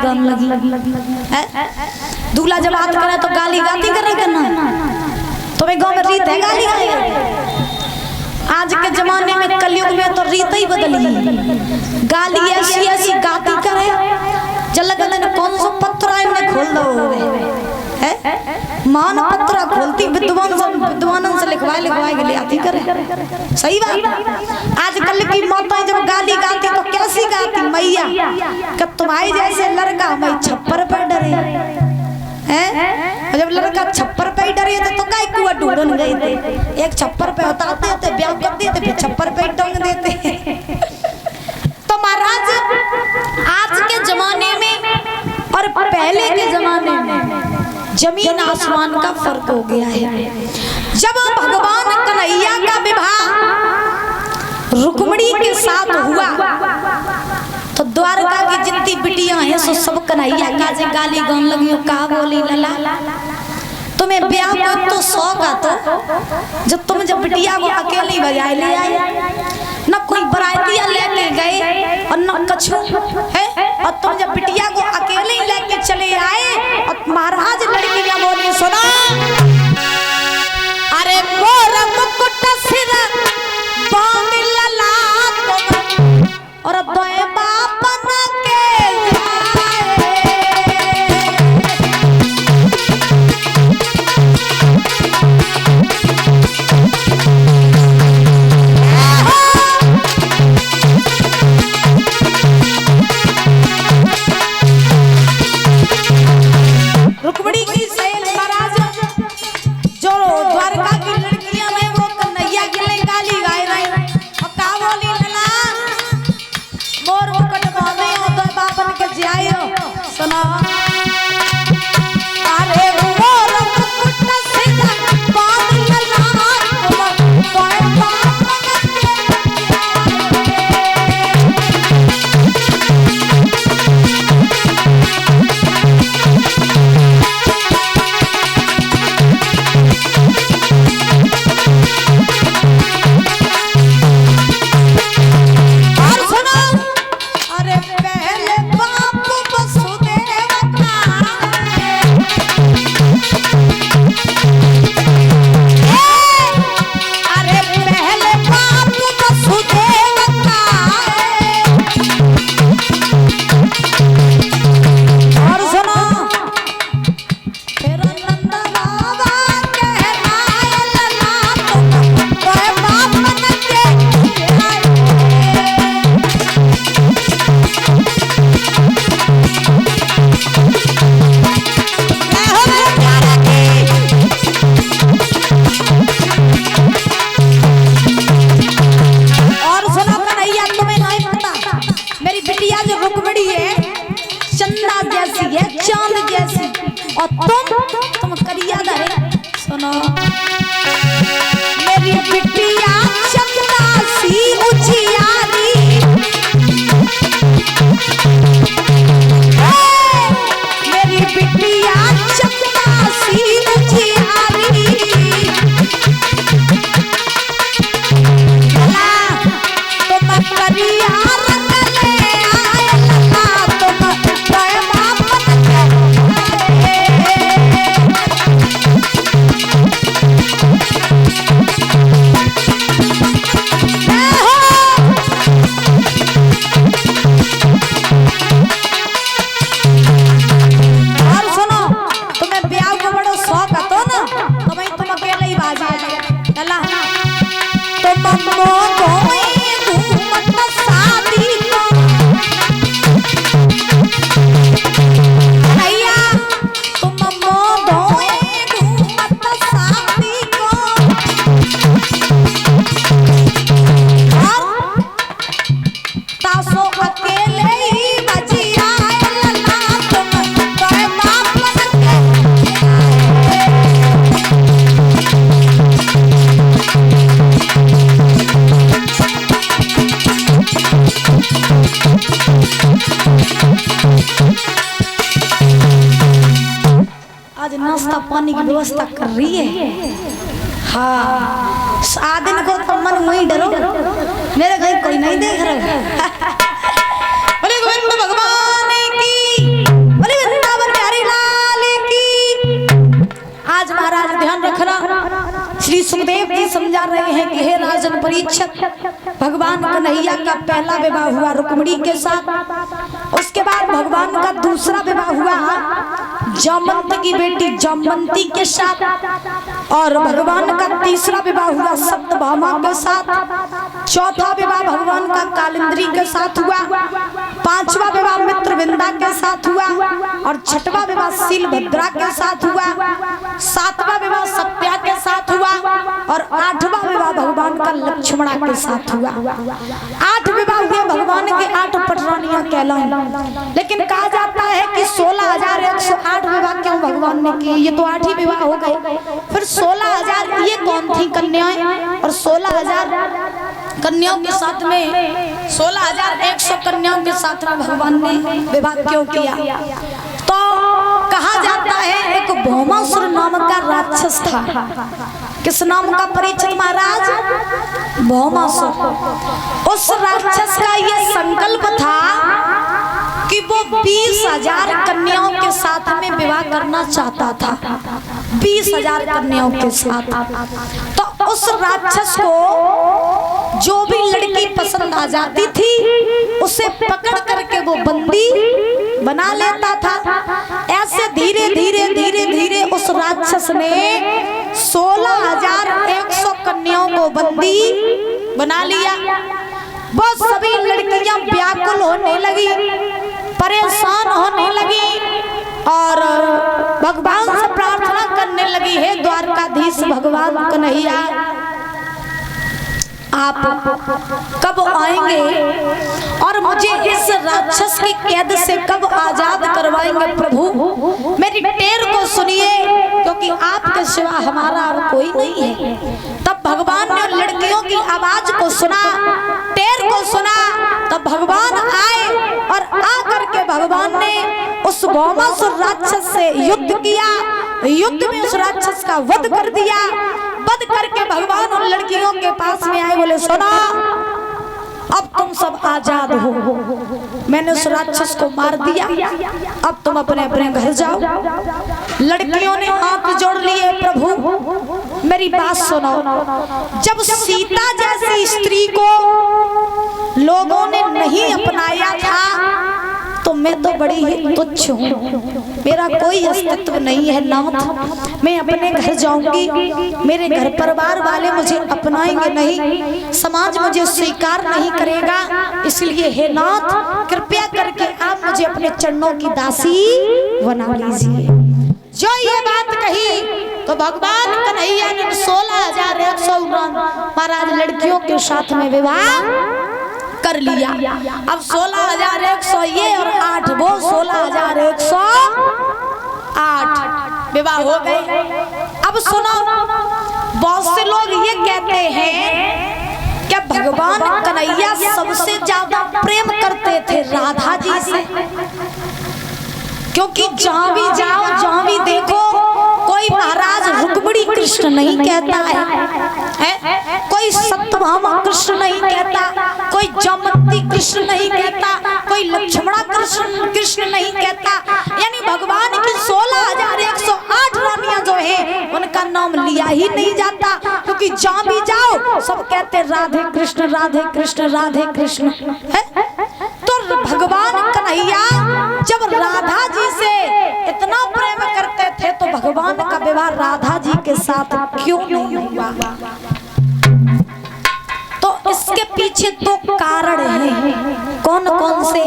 गान लगी। दूल्हा जब बात करे तो गाली गाती करे करना। तुम्हें गाँव में रीत है गाली गाली। आज के जमाने में कलयुग में तो रीत ही बदली। गाली ऐसी ऐसी गाती करे चल कौन सा पत्र खोल दो मान पत्र खोलती विद्वान से लिखवाए के ले आती करे। सही बात। आजकल की माताएं जब गाली गाती तो कैसी गाती मैया कि तुम्हारी जैसे लड़का मैं छप्पर पर डरे हैं। जब लड़का छप्पर पे ही डरे थे तो काय कुआ ढूंढन गए थे। एक छप्पर पे उतारते थे ब्याह कर देते फिर छप्पर पे ही टंग देते। तो महाराज आज के जमाने में और पहले के जमाने में जमीन आसमान का फर्क हो गया है। जब भगवान कन्हैया का विवाह रुक्मिणी के साथ हुआ तो द्वारका की जितनी बिटियां हैं सो सब कन्हैया का जे गाली गान लगी। का बोली लला तुम्हें ब्याह को तो शौक आता जब तुम जब बिटिया को अकेली बजाए ले आए न कोई बरातियां लेके गए और न कछु है। और तुम जब बिटिया को अकेले ही लेके चले आए और महाराज लड़की क्या बोली सुना। अरे मोर मुकुट सिर बांध लला और दोए बाप न के रुक्मिणी की सहेल महाराज जो द्वारका की लड़कियां हैं वो कन्हैया के लिए गाली गाए रही और का बोली लला मोर मुकुट बांधे और दो बापन के जियायो सुना। अरे मोर मुकुट सिर बांध लला दोए बापन तुम करिया दे सुनो। मेरी बिटिया चंदा सी उजियारी मेरी बिटिया चंदा सी उजियारी तुम करिया आज नाश्ता पानी की व्यवस्था कर रही है। हाँ आदिन को तो मन वही डरो मेरे घर कोई नहीं देख रहा। बोले गोविंद भगवान की समझा रहे हैं कि हे राजन परीक्षित, भगवान कन्हैया का पहला विवाह हुआ रुक्मिणी के साथ। उसके बाद भगवान का दूसरा विवाह हुआ जामवंत की बेटी जामवंती के साथ, और भगवान का तीसरा विवाह हुआ सत्यभामा के साथ। चौथा विवाह भगवान का कालिंदी के साथ हुआ। पांचवा विवाह मित्रविंदा के साथ हुआ, और छठवां विवाह शीलभद्रा के साथ हुआ। सातवां विवाह सत्या के साथ हुआ, और आठवां विवाह भगवान का लक्ष्मणा के साथ हुआ। 8 विवाह हुए भगवान के, 8 पटरानियां कहलाई। लेकिन कहा जाता है कि 16,108 विवाह क्यों भगवान ने किए? ये तो 8 ही विवाह हो गए, फिर 16,000 ये कौन थी कन्याएं? और 16,000 कन्याओं के साथ में 16,100 कन्याओं के साथ में भगवान ने विवाह क्यों किया? तो कहा जाता है एक भौमासुर नाम का राक्षस था। किस नाम का परीक्षित महाराज? भौमासुर। उस राक्षस का ये संकल्प था कि वो 20,000 कन्याओं के साथ में विवाह करना चाहता था। 20,000 कन्याओं के साथ। तो उस राक्षस को जो भी लड़की पसंद आ जाती थी उसे पकड़ करके वो बंदी बना लेता था। ऐसे धीरे धीरे धीरे धीरे उस राक्षस ने 16,100 कन्याओं को बंदी बना लिया। वो सभी लड़कियां व्याकुल होने लगी, परेशान होने लगी, और भगवान से प्रार्थना करने लगी, हे द्वारकाधीश भगवान कन्हैया, आप कब आएंगे और मुझे इस राक्षस की कैद से कब आजाद करवाएंगे? प्रभु मेरी टेर को सुनिए, क्योंकि आपके सिवा हमारा और कोई नहीं है। तब भगवान ने लड़कियों की आवाज को सुना, टेर को सुना। तब भगवान आए, और आकर के भगवान ने उस भौमासुर राक्षस से युद्ध किया। युद्ध में उस राक्षस का वध कर दिया। वध करके भगवान उन लड़कियों के पास में आए, बोले सुनो, अब तुम सब आजाद हो। मैंने उस राक्षस को मार दिया, अब तुम अपने अपने घर जाओ। लड़कियों ने हाथ जोड़ लिए, प्रभु मेरी बात सुनो। जब सीता जैसी स्त्री को लोगों ने नहीं अपनाया था तो मैं तो बड़ी ही तुच्छ हूँ, मेरा कोई अस्तित्व नहीं है नाथ। मैं अपने घर जाऊंगी, मेरे घर परिवार वाले मुझे अपनाएंगे नहीं, समाज मुझे स्वीकार नहीं करेगा। इसलिए हे नाथ, कृपया करके आप मुझे अपने चरणों की दासी बना लीजिए। जो ये बात कही तो भगवान कन्हैया ने 16,100 महाराज लड़कियों के साथ में विवाह कर लिया। अब 16,100 ये और 8 वो, 16,108 विवाह हो गए। अब सुनो, बहुत से लोग ये कहते हैं कि भगवान कन्हैया सबसे ज्यादा प्रेम करते थे राधा जी से, क्योंकि जहां भी जाओ, जहां भी देखो, कोई महाराज रुक्मिणी कृष्ण नहीं कहता है, कोई सत्यभामा कृष्ण नहीं कहता, कोई जामवंती कृष्ण नहीं कहता, कोई लक्ष्मणा कृष्ण नहीं कहता। यानी भगवान की 16,108 रानियां जो है उनका नाम लिया ही नहीं जाता, क्योंकि जहां भी जाओ सब कहते राधे कृष्ण राधे कृष्ण राधे कृष्ण। तो भगवान कन्हैया जब राधा जी से इतना प्रेम करते थे तो भगवान का विवाह राधा जी के साथ क्यों नहीं हुआ? तो इसके पीछे दो कारण हैं। कौन कौन से?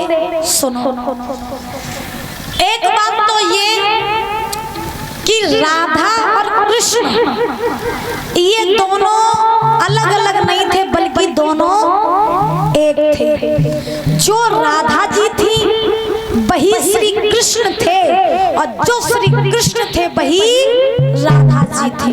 सुनो। एक बात तो ये कि राधा और कृष्ण ये दोनों अलग अलग नहीं थे, बल्कि दोनों एक थे। जो राधा जी थी वही श्री कृष्ण थे, और जो श्री कृष्ण थे वही राधा जी थी।